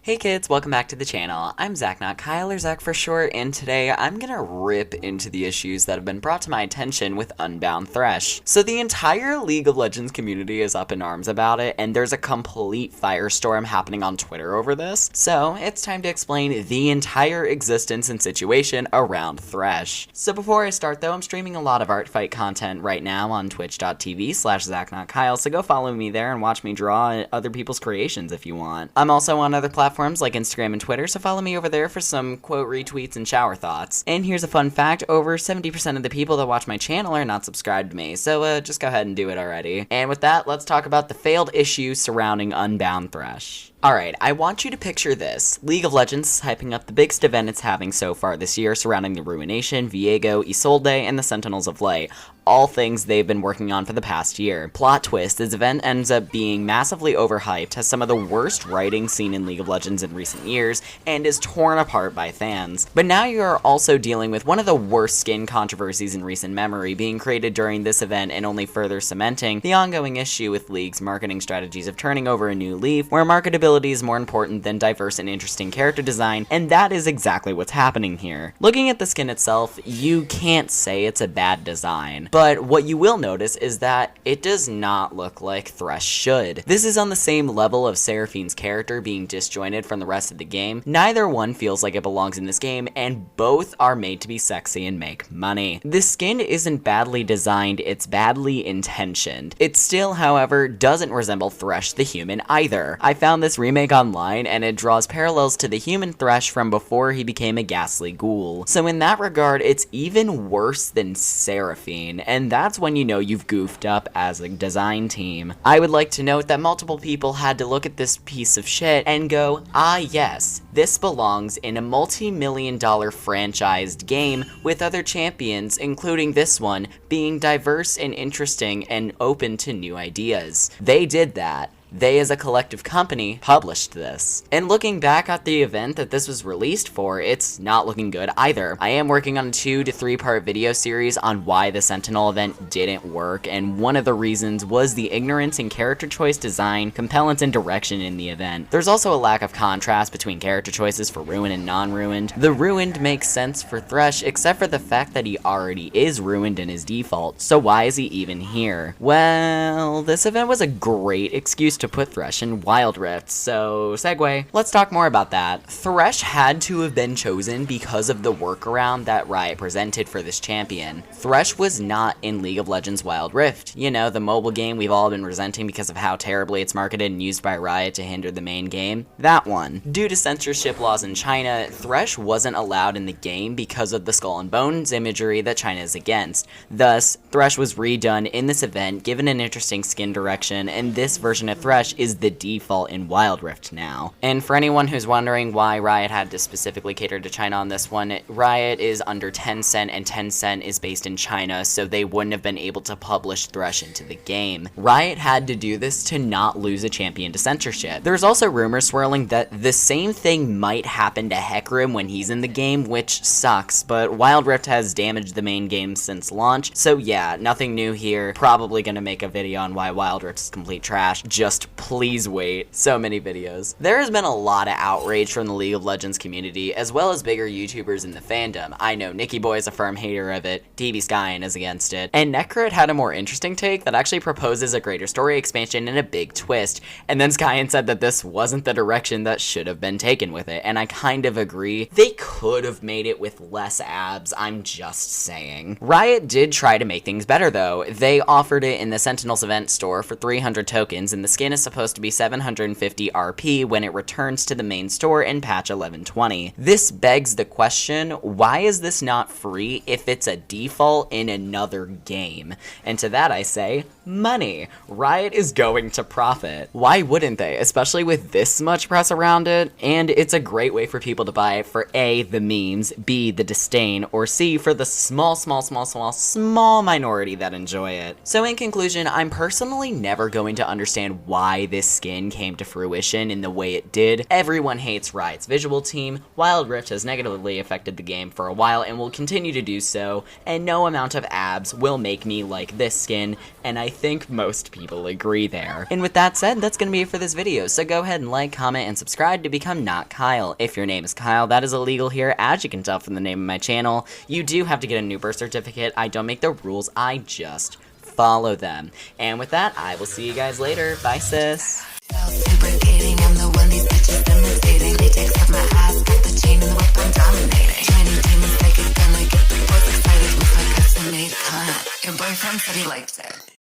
Hey kids, welcome back to the channel. I'm Zach, not Kyle, or Zach for short, and today I'm gonna rip into the issues that have been brought to my attention with Unbound Thresh. So the entire League of Legends community is up in arms about it, and there's a complete firestorm happening on Twitter over this. So it's time to explain the entire existence and situation around Thresh. So before I start though, I'm streaming a lot of art fight content right now on twitch.tv/ZachNotKyle, so go follow me there and watch me draw other people's creations if you want. I'm also on other platforms like Instagram and Twitter, so follow me over there for some quote retweets and shower thoughts. And here's a fun fact, over 70% of the people that watch my channel are not subscribed to me, so just go ahead and do it already. And with that, let's talk about the failed issues surrounding Unbound Thresh. Alright, I want you to picture this. League of Legends is hyping up the biggest event it's having so far this year surrounding the Ruination, Viego, Isolde, and the Sentinels of Light. All things they've been working on for the past year. Plot twist, this event ends up being massively overhyped, has some of the worst writing seen in League of Legends in recent years, and is torn apart by fans. But now you are also dealing with one of the worst skin controversies in recent memory being created during this event and only further cementing the ongoing issue with League's marketing strategies of turning over a new leaf, where marketability is more important than diverse and interesting character design, and that is exactly what's happening here. Looking at the skin itself, you can't say it's a bad design, but what you will notice is that it does not look like Thresh should. This is on the same level of Seraphine's character being disjointed from the rest of the game. Neither one feels like it belongs in this game, and both are made to be sexy and make money. This skin isn't badly designed, it's badly intentioned. It still, however, doesn't resemble Thresh the human either. I found this remake online, and it draws parallels to the human Thresh from before he became a ghastly ghoul. So in that regard, it's even worse than Seraphine, and that's when you know you've goofed up as a design team. I would like to note that multiple people had to look at this piece of shit and go, ah yes, this belongs in a multi-million-dollar franchised game with other champions, including this one, being diverse and interesting and open to new ideas. They did that. They, as a collective company, published this. And looking back at the event that this was released for, it's not looking good either. I am working on a 2 to 3 part video series on why the Sentinel event didn't work, and one of the reasons was the ignorance in character choice design, compellence, and direction in the event. There's also a lack of contrast between character choices for Ruined and non-Ruined. The Ruined makes sense for Thresh, except for the fact that he already is Ruined in his default, so why is he even here? Well, this event was a great excuse to put Thresh in Wild Rift, so segue. Let's talk more about that. Thresh had to have been chosen because of the workaround that Riot presented for this champion. Thresh was not in League of Legends Wild Rift. You know, the mobile game we've all been resenting because of how terribly it's marketed and used by Riot to hinder the main game. That one. Due to censorship laws in China, Thresh wasn't allowed in the game because of the Skull and Bones imagery that China is against. Thus, Thresh was redone in this event, given an interesting skin direction, and this version of Thresh is the default in Wild Rift now. And for anyone who's wondering why Riot had to specifically cater to China on this one, Riot is under Tencent, and Tencent is based in China, so they wouldn't have been able to publish Thresh into the game. Riot had to do this to not lose a champion to censorship. There's also rumors swirling that the same thing might happen to Hecarim when he's in the game, which sucks, but Wild Rift has damaged the main game since launch, so yeah, nothing new here. Probably gonna make a video on why Wild Rift is complete trash. Just please wait. So many videos. There has been a lot of outrage from the League of Legends community, as well as bigger YouTubers in the fandom. I know Nicky Boy is a firm hater of it, TV Skyen is against it, and Necrit had a more interesting take that actually proposes a greater story expansion and a big twist, and then Skyen said that this wasn't the direction that should have been taken with it, and I kind of agree. They could have made it with less abs, I'm just saying. Riot did try to make things better though. They offered it in the Sentinels event store for 300 tokens, and the skin is supposed to be 750 RP when it returns to the main store in patch 1120. This begs the question, why is this not free if it's a default in another game? And to that I say, money. Riot is going to profit. Why wouldn't they? Especially with this much press around it, and it's a great way for people to buy it for A, the memes, B, the disdain, or C, for the small minority that enjoy it. So in conclusion, I'm personally never going to understand why this skin came to fruition in the way it did. Everyone hates Riot's visual team. Wild Rift has negatively affected the game for a while and will continue to do so, and no amount of abs will make me like this skin, and I think most people agree there. And with that said, that's gonna be it for this video, so go ahead and like, comment, and subscribe to become not Kyle. If your name is Kyle, that is illegal here, as you can tell from the name of my channel. You do have to get a new birth certificate. I don't make the rules, I just follow them. And with that, I will see you guys later. Bye, sis. Lubricating, I'm the one these bitches imitating. Latex up my ass, got the chain and the whip, I'm dominating. Tiny demons, take it, gonna get the boys excited. Looks like I made a cunt. Your boyfriend said he liked it.